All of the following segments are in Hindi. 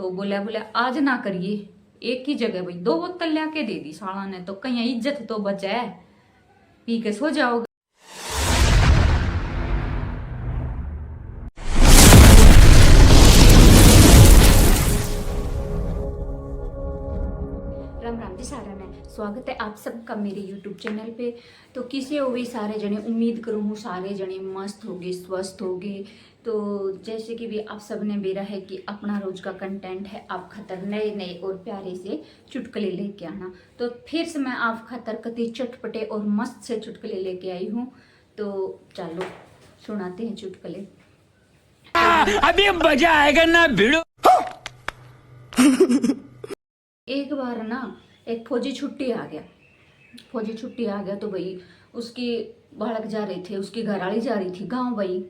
तो बोले आज ना करिए, एक ही जगह भाई 2 बोतल ला के दे दी साला ने, तो कहीं इज्जत तो बचा है, पी के सो जाओगे। राम राम जी सारा ने स्वागत है आप सबका मेरे YouTube चैनल पे। तो किसे हो भी सारे जने, उम्मीद करूँ हूँ सारे जने मस्त होगे, स्वस्थ होगे। तो जैसे कि भी आप सब ने बेरा है कि अपना रोज का कंटेंट है आप खतर नए नए और प्यारे से चुटकुले लेके आना। तो फिर से मैं आप खतर कति चटपटे और मस्त से चुटकुले लेके आई हूँ। तो चलो सुनाते हैं चुटकुले। अभी मजा आएगा ना भिड़ो। एक बार ना एक फौजी छुट्टी आ गया तो भाई उसकी बालक जा रहे थे, उसकी घरवाली जा रही थी गांव, भाई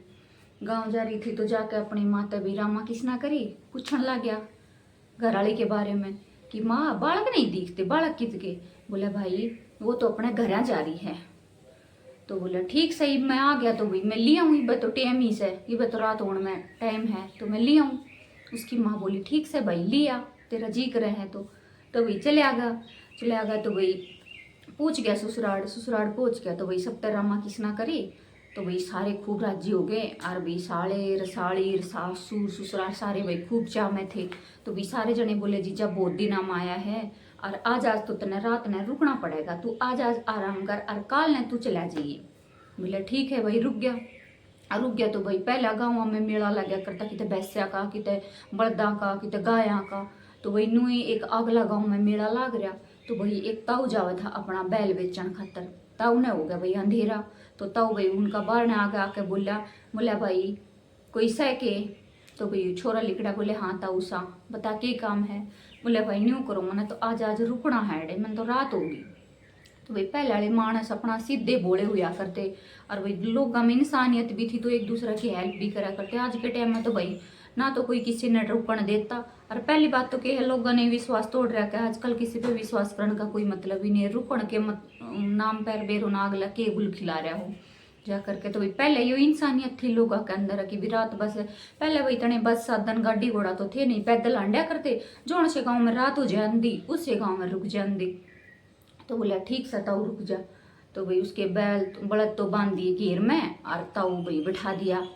गांव जा रही थी। तो जाके अपनी माता भी रामा किसना करी पूछने लग गया घरवाली के बारे में कि माँ बालक नहीं दिखते, बालक किसके? बोले भाई वो तो अपने घर जा रही है। तो बोले ठीक सही, मैं आ गया तो भाई मैं ले आऊँ, ये तो टाइम ही से, ये तो रात होने में टाइम है तो मैं ले आऊँ। उसकी माँ बोली ठीक से भाई लिया, तेरा जी करे है तो भाई चले आगा। तो भाई पूछ गया ससुराल पहुंच गया। तो भाई सब रामा किसना करी, तो भाई सारे खूब राजी हो गए। और भाई साले रसाली सासू ससुराल सारे भाई खूब चाह में थे। तो भाई सारे जने बोले जीजा बहुत दिन हम आया है और आज तो तने रात ने रुकना पड़ेगा, तू आज आराम कर और काल ने तू चला जाइए। बोले ठीक है भाई, रुक गया। तो भाई पहला गाँव में मेला लगा करता, किते भैंसिया का, किते बलदा का, किते गाया का। तो वही नू ही एक अगला गांव में मेला लाग रहा। तो भाई एक ताऊ जावा था अपना बैल बेचन खातर। ताऊ ने हो गया भाई अंधेरा। तो ताऊ भाई उनका बार ने आके बोला भाई कोई सह के? तो भाई छोरा लिकड़ा बोले हाँ ताऊ सा, बता के काम है? बोले भाई न्यू करो, मैंने तो आज रुकना है डे, मैंने तो रात होगी। तो भाई पहले वाले मानस अपना सीधे बोले हुआ करते और भाई लोगों में इंसानियत भी थी तो एक दूसरे की हेल्प भी करा करते। आज के टाइम में तो भाई ना तो कोई किसी ने रुकन देता, और पहली बात तो क्या है लोगों ने विश्वास तोड़ रखा है। आजकल किसी पे विश्वास करने का कोई मतलब ही नहीं है। रुकन के नाम पर बेरो नागला के गुल खिला रहा हो जा करके। तो भाई पहले ये इंसानियत थी लोगों के अंदर की विराट बस पहले भाई इतने बस साधन गाड़ी घोड़ा तो थे नहीं, पैदल हांडा करते, जोन से गाँव में रात हो जाती उससे गाँव में रुक जाती। तो बोला ठीक सा ताऊ रुक जा। तो भाई उसके बैल बड़द तो बांध दिए घेर में और ताऊ भाई बैठा दिया।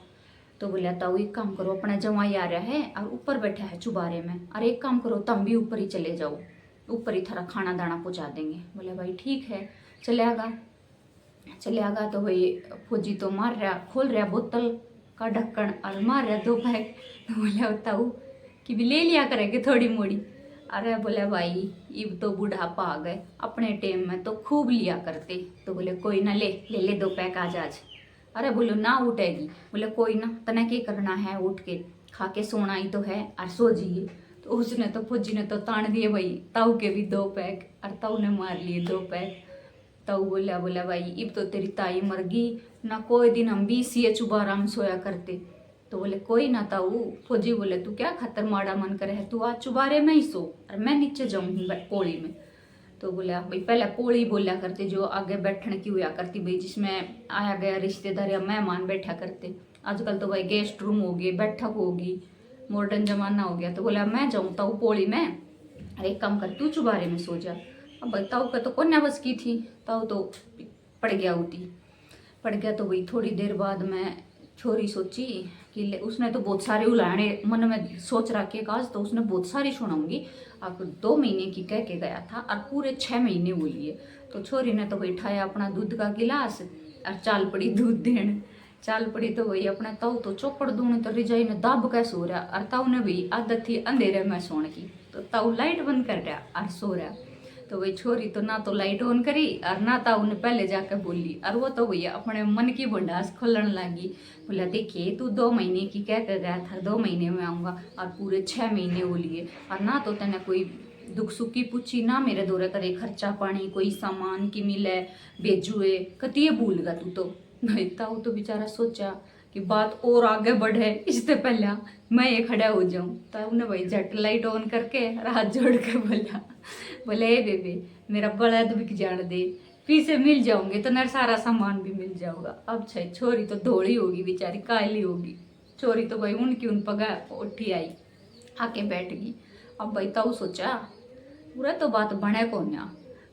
तो बोला ताऊ एक काम करो, अपना जवाई आ रहा है और ऊपर बैठा है चुबारे में, और एक काम करो तुम भी ऊपर ही चले जाओ, ऊपर ही थारा खाना दाना पहुंचा देंगे। बोले भाई ठीक है चले आगा। तो भाई फौजी तो मार रहा, खोल रहा बोतल का ढक्कन और मार रहा 2 पैक। तो बोला ताऊ कि भी ले लिया करेंगे थोड़ी मोड़ी। अरे बोले भाई अब तो बुढ़ापा आ गए, अपने टाइम में तो खूब लिया करते। तो बोले कोई ना ले 2 पैक आज। अरे बोलो ना उठेगी। बोले कोई ना, तने क्या करना है, उठ के खा के सोना ही तो है और सो जाइए। तो उसने तो फौजी ने तो तान दिए भाई ताऊ के भी 2 पैक, और ताऊ ने मार लिए 2 पैक। ताऊ बोला भाई अब तो तेरी ताई मर गई ना, कोई दिन हम भी इसी चुबारा में सोया करते। तो बोले कोई ना ताऊ। फौजी बोले तू क्या खतर माड़ा मन करे है, तू आज चुबारे में ही सो और मैं नीचे जाऊंगी पोड़ी में। तो बोला भाई पहले पोड़ी बोला करते जो आगे बैठने की हुआ करती भाई, जिसमें आया गया रिश्तेदार या मेहमान बैठा करते। आजकल तो भाई गेस्ट रूम हो गए, बैठक होगी, मॉडर्न जमाना हो गया। तो बोला मैं जाऊँ ताऊ पोड़ी में, अरे एक काम कर तू चुबारे में सो जा। अब भाई ताऊ का तो कन्या बस की थी, ताऊ तो पड़ गया। तो भाई थोड़ी देर बाद में छोरी सोची कि उसने तो बहुत सारे उलाने मन में सोच रखे आज तो उसने बहुत सारी सुनाऊंगी। अब 2 महीने की कह के गया था और पूरे 6 महीने हुई है। तो छोरी ने तो बैठाया अपना दूध का गिलास और चाल पड़ी दूध देने। चाल पड़ी तो वही अपना ताऊ तो चौपड़ दूने तो रिजाई ने दाब के सो रहा, और ताऊ ने भी आदत थी अंधेरे में सोने की। तो ताऊ लाइट बंद कर रहा और सो रहा। तो वही छोरी तो ना तो लाइट ऑन करी और ना ताऊ ने पहले जाकर बोली, और वो तो भैया अपने मन की भंडास खोलने लगी। बोला देखिए तू 2 महीने की कह कर गया था 2 महीने में आऊँगा और पूरे 6 महीने हो लिए, और ना तो तेने कोई दुख सुख की पूछी, ना मेरे दौरे करे खर्चा पानी कोई सामान की मिले भेजुए कतिये भूल गा तू। तो भाई ताऊ तो बेचारा सोचा कि बात और आगे बढ़े इससे पहले मैं ये खड़ा हो जाऊं। ताऊ ने भाई झट लाइट ऑन करके हाथ जोड़ के बोले ए बेबे मेरा बलद बिक जाने दे, फिर से मिल जाऊंगे तो मेरा सारा सामान भी मिल जाऊंगा। अब छोरी तो धोड़ी होगी बेचारी, काली होगी छोरी। तो भाई उनकी उन पगा उठी आई आके बैठ गई। अब भाई ताऊ सोचा पूरा तो बात बने को ना,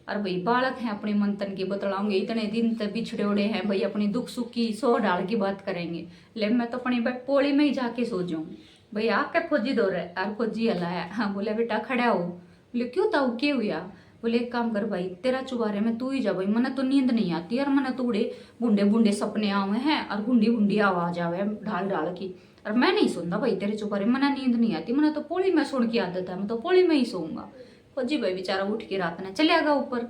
और भाई बालक हैं अपनी मंथन की बतलाऊंगे, इतने दिन तक बिछड़े उड़े हैं भाई, अपनी दुख सुख की सो डाल की बात करेंगे। ले मैं तो अपनी भाई पोली में ही जाके सो जाऊँ। भाई आके फौजी दो रहे और फौजी हलाया। हाँ बोले बेटा खड़ा हो। बोले क्यों ताऊ क्या हुआ? बोले एक काम कर भाई, तेरा चुबारे में तू ही जा भाई, मने तो नींद नहीं आती और मने तो उड़े बूंदे बूंदे सपने आवे हैं और गुंडी गुंडी आवाज आवे ढाल ढाल की, और मैं नहीं सुनता भाई तेरे चुबारे, मने नींद नहीं आती, मने तो पोली में सोने की आदत है, मैं तो पोली में ही सोऊंगा। फौजी भाई बेचारा उठ के रात ने चले गया ऊपर।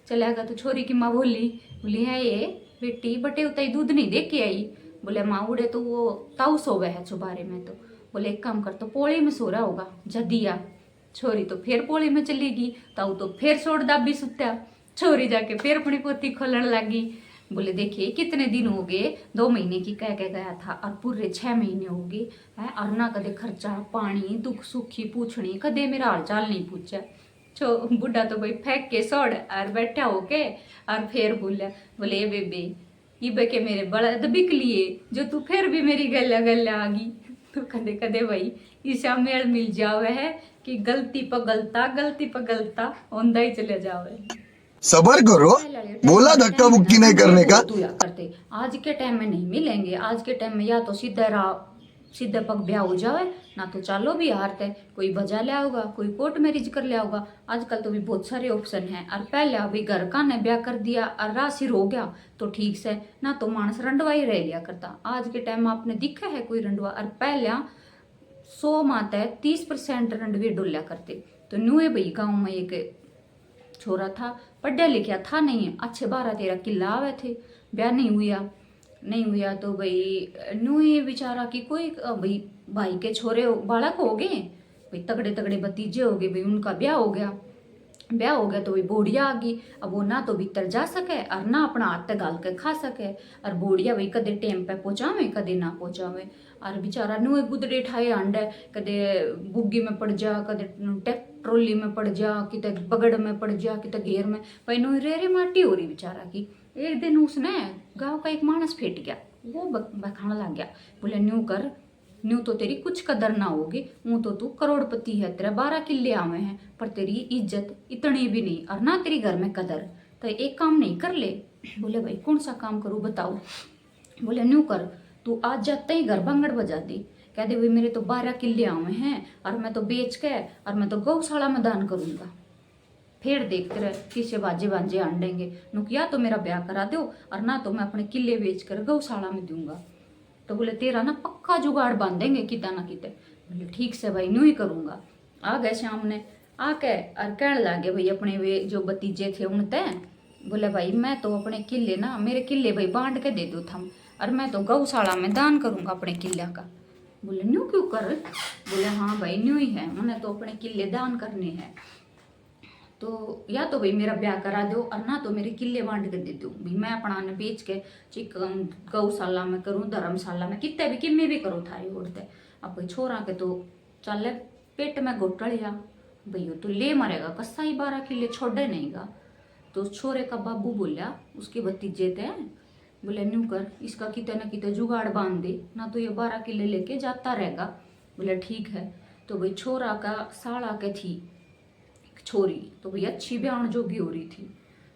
चले गया तो छोरी की माँ बोली है ये बेटी बटे उताई दूध नहीं दे के आई। बोले माँ उड़े तो वो ताऊ सोवे है चुबारे में। तो बोले एक काम कर, तो पोली में सो रहा होगा जदिया। छोरी तो फिर पोली में चली गई, ताऊ तो फिर सोड़ दाबी सुत्या। छोरी जाके फिर अपनी पोती खोलने लगी। बोले देखिए कितने दिन हो गए, 2 महीने की कह के गया था और पूरे 6 महीने हो गए हैं, और ना कदे खर्चा पानी दुख सुखी पूछनी, कदे मेरा हाल चाल नहीं पूछा। बुढ़ा तो भाई फेंक के सोड़ और बैठा होके और फिर बोले ए बेबे इबे के मेरे बड़द बिक लिए जो तू फिर भी मेरी गला गला आ गई। तो कदे कदे भाई ईसा मेल मिल जावे है कि गलती पर गलता औंधा ही चले जावे। सबर करो, बोला धक्का मुक्की नहीं करने का। तू या करते आज के टाइम में नहीं मिलेंगे। आज के टाइम में या तो सीधे पग ब्याह हो जाए, ना तो चालो भी हारते, कोई बजा लिया होगा, कोई कोर्ट मैरिज कर लिया होगा। आजकल तो भी बहुत सारे ऑप्शन हैं। और पहले अभी घर का ने ब्याह कर दिया और राशि हो गया तो ठीक से, ना तो मानस रंडवा ही रह लिया करता। आज के टाइम में आपने दिखा है कोई रंडवा? और पहले 100 माता है 30% रंडवे डोलिया करते। तो न्यूए भाई गाँव में एक छोरा था, पढ़ा लिखा था नहीं, अच्छे 12-13 किला आवे थे, ब्याह नहीं हुआ तो भाई न्यू ही बेचारा कि कोई भाई के छोरे बालक हो गए भाई, तगड़े तगड़े भतीजे हो गए भाई, उनका ब्याह हो गया तो भाई बोढ़िया आ गई। अब वो ना तो भीतर जा सके और ना अपना हाथ गाल के खा सके, और बोढ़िया भाई कदे टेम पे पहुंचावे कदे ना पहुंचावे। और बेचारा नुए गुदड़े ठाए अंडे, कदे बुग्गी में पड़ जा, कदे ट्रोली में पड़ जा, किते बगड़ में पड़ जा, किते घेर में भाई नु रे माटी हो रही बेचारा की। एक दिन उसने गाँव का एक मानस फेट गया, वो बखाना लग गया। बोले न्यू तो तेरी कुछ कदर ना होगी, वो तो तू करोड़पति है, तेरा 12 किले आवे हैं, पर तेरी इज्जत इतनी भी नहीं और ना तेरी घर में कदर। तो एक काम नहीं कर ले। बोले भाई कौन सा काम करूँ बताओ? बोले न्यू कर, तू आज जाते ही घर भंगड़ बजा दी, कह दे भाई मेरे तो 12 किले आवे हैं और मैं तो बेच के और मैं तो गौशाला में दान करूंगा। फिर देखते रहे किसे बाजे आंडेंगे, नुकिया तो मेरा ब्याह करा दो और ना तो मैं अपने किले बेच कर गौशाला में दूंगा। तो बोले तेरा ना पक्का जुगाड़ बांधेंगे किता ना किते। बोले ठीक से भाई न्यू ही करूंगा। आ गए शाम ने आके और कहने लगे भाई अपने वे जो भतीजे थे उनते, बोले भाई मैं तो अपने किले ना, मेरे किले भाई बांट के दे दो थम, और मैं तो गौशाला में दान करूंगा अपने किले का। बोले न्यू क्यों कर? बोले हाँ भाई न्यू ही है, मैंने तो अपने किले दान करने हैं, तो या तो भाई मेरा ब्याह करा दो और ना तो मेरे किले बांट के दे दो भाई, मैं अपना ने बेच के चिकन गौशाला में करूँ, धर्मशाला में कितने भी किमें भी करो थारी उड़ते। अब भाई छोरा के तो चल पेट में घोटलिया भैया तो ले मरेगा, कस्सा ही 12 किले छोड़े नहीं गा। तो छोरे का बाबू बोलिया उसके भतीजे थे, बोले न्यू कर इसका कितने न कितने जुगाड़ बांध दे, ना तो ये 12 किले लेके जाता रहेगा। बोले ठीक है। तो भाई छोरा का साला के थी छोरी, तो भाई अच्छी ब्याह जोगी हो रही थी,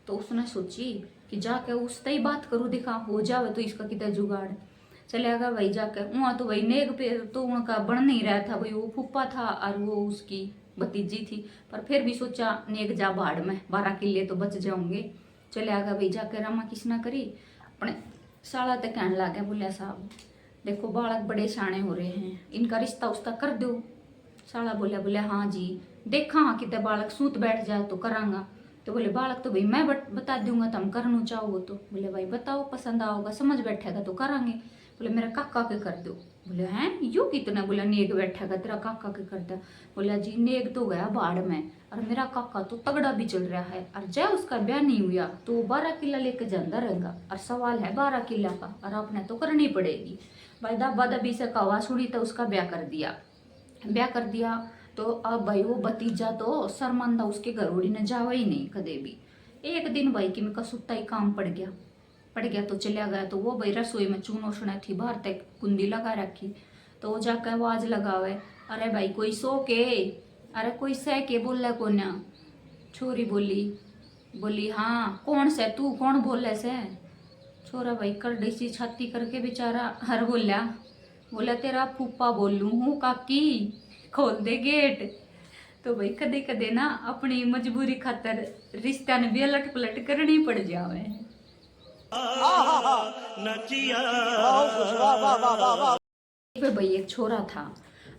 तो उसने सोची कि जाके उससे ही बात करूँ, दिखा हो जावे तो इसका कितना जुगाड़। चलेगा भाई जाके वहाँ तो भाई नेग पे तो उनका बन नहीं रहा था भाई, वो फूफा था और वो उसकी भतीजी थी, पर फिर भी सोचा नेग जा भाड़ में, 12 किले तो बच जाओगे। चले आगा भाई जाके रामा किसना करी अपने साला तक कहने लगे, बोले साहब देखो बालक बड़े शाणे हो रहे हैं, इनका रिश्ता उस्ता कर दो। साला बोले हाँ जी देखा हाँ कितने बालक सूत बैठ जाए तो करांगा। तो बोले बालक तो भाई मैं बता दूंगा, तुम करना चाहो तो। बोले भाई बताओ पसंद आओगा समझ बैठेगा तो करांगे। बोले मेरा काका के कर दो। बोले हैं यू कितना? बोला नेग बैठेगा तेरा काका के कर दो। बोला जी नेग तो गया बाढ़ में और मेरा काका तो तगड़ा भी चल रहा है, और जब उसका ब्याह नहीं हुआ तो वो 12 किला लेके जाता रहेगा, और सवाल है 12 किला का, और आपने तो करनी पड़ेगी। भाई दाबा दबी से कवा सुनी तो उसका ब्याह कर दिया। तो अब भाई वो भतीजा तो शर्मांदा उसके घरोड़ी ने जावा ही नहीं कदे भी। एक दिन भाई कि मैं सुत्ता ही काम पड़ गया तो चला गया। तो वो भाई रसोई में चूनो सुना थी, बाहर तक कुंडी लगा रखी, तो वो जाकर आवाज लगावे अरे भाई कोई सो के, अरे कोई सह के बोला को ना। छोरी बोली, बोली हाँ कौन से तू कौन बोले से। छोरा भाई करड़ी सी छाती करके बेचारा हर बोला, बोला तेरा फूफा बोलूं हूँ काकी, खोल दे गेट। तो भाई कदे कदे ना अपनी मजबूरी खातर रिश्ता ने भी अलट पलट करनी पड़ जावे। भाई एक छोरा था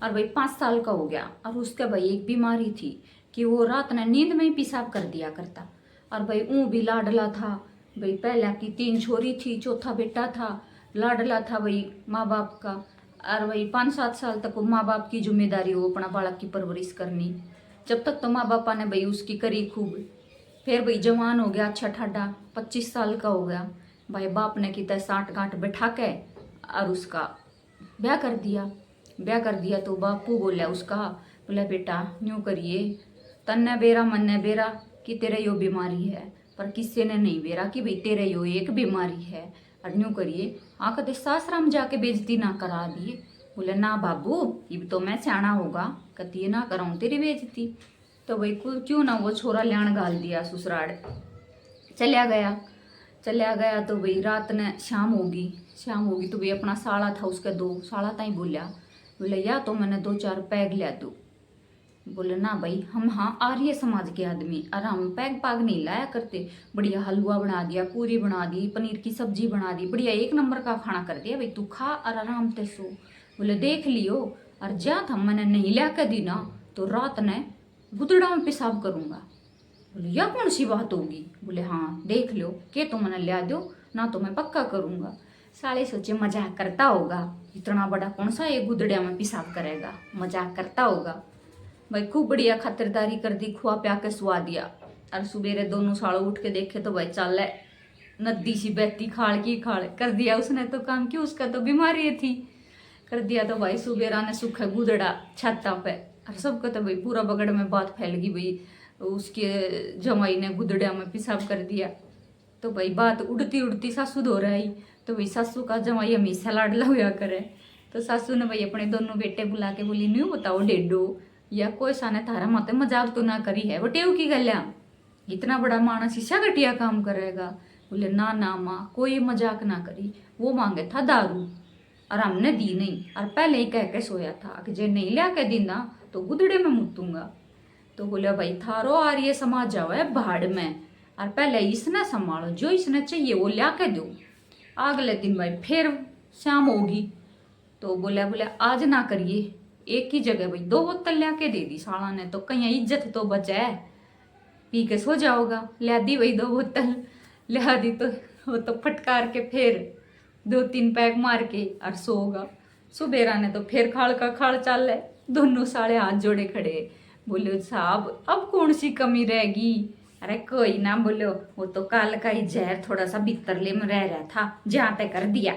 और भाई 5 साल का हो गया और उसका भाई एक बीमारी थी कि वो रात में नींद में ही पेशाब कर दिया करता। और भाई भी लाडला था भाई, पहला की 3 छोरी थी, चौथा बेटा था, लाडला था भाई माँ बाप का। और भाई 5-7 साल तक वो माँ बाप की जिम्मेदारी हो अपना बालक की परवरिश करनी। जब तक तो माँ बापा ने भाई उसकी करी खूब। फिर भाई जवान हो गया अच्छा ठाडा, 25 साल का हो गया भाई, बाप ने कितना 60 गांठ बैठा के और उसका ब्याह कर दिया। ब्याह कर दिया तो बापू बोला उसका, बोला बेटा न्यू करिए, तन्ने बेरा मन्ने बेरा कि तेरे यो बीमारी है, पर किसी ने नहीं बेरा कि भाई तेरे यो एक बीमारी है और न्यू करिए। कदे सासराम जाके बेइज्जती ना करा दिए। बोले ना बाबू ये तो मैं सियाना होगा, कती ना कराऊं तेरी बेइज्जती। तो भाई क्यों ना वो छोरा ल्याण गाल दिया ससुराल, चलिया गया। तो भाई रात ने शाम होगी तो भाई अपना साला था उसके 2 साला ताई बोले या तो मैंने 2-4 पैग लिया दो। बोले ना भाई हम हाँ आर्य समाज के आदमी और हम पैग पाग नहीं लाया करते। बढ़िया हलवा बना दिया, पूरी बना दी, पनीर की सब्जी बना दी, बढ़िया 1 नंबर का खाना कर दिया भाई, तू खा और आराम से सो। बोले देख लियो और जा था मैंने नहीं लिया के दी ना तो रात ने गुदड़ा में पेशाब करूंगा। बोले यह कौन सी बात होगी। बोले हाँ देख लो के तो मैंने लिया दो ना तो मैं पक्का करूंगा। साले सोचे मजाक करता होगा, इतना बड़ा कौन सा ये गुदड़िया में पेशाब करेगा, मजाक करता होगा। भाई खूब बढ़िया खातिरदारी कर दी, खुआ प्या के सुआ दिया। और सुबेरे दोनों सालों उठ के देखे तो भाई चल नदी सी बहती खाड़ की खाड़ कर दिया उसने तो काम, क्यों उसका तो बीमारी थी। कर दिया तो भाई सुबेरा ने सूखा गुदड़ा छत्ता पे और सबको तो भाई पूरा बगड़ में बात फैल गई भाई उसके जमाई ने गुदड़िया में पेशाब कर दिया। तो भाई बात उड़ती उड़ती सासू दो रही। तो भाई सासू का जमाई हमेशा लाडला हुआ करे। तो सासू ने भाई अपने दोनों बेटे बुला के बोली न्यू बताओ डेडो या कोई साने थारा माते मजाक तो ना करी है, वो टेव की गल्या इतना बड़ा मानस ईशा घटिया काम करेगा। बोले ना माँ कोई मजाक ना करी, वो मांगे था दारू और हमने दी नहीं और पहले ही कह के सोया था कि जे नहीं लिया के दीना तो गुदड़े में मुतूंगा। तो बोले भाई थारो आर्य समाज जाओ है भाड़ में और पहले इसने संभालो, जो इसने चाहिए वो लिया के दो। अगले दिन भाई फिर शाम होगी तो बोले आज ना करिए, एक ही जगह भाई 2 बोतल लिया के दे दी साला ने, तो कहीं इज्जत तो बचे, पी के सो जाओगा। लिया दी भाई 2 बोतल लिया दी तो वो तो फटकार के फिर 2-3 पैग मार के और सोगा। सुबेरा ने तो फिर खाड़ का खाड़ चाल है, दोनों साले हाथ जोड़े खड़े। बोले साहब अब कौन सी कमी रहेगी। अरे कोई ना बोलो, वो तो काल का ही जहर थोड़ा सा भीतरले में रह रहा था, जहाँ पे कर दिया।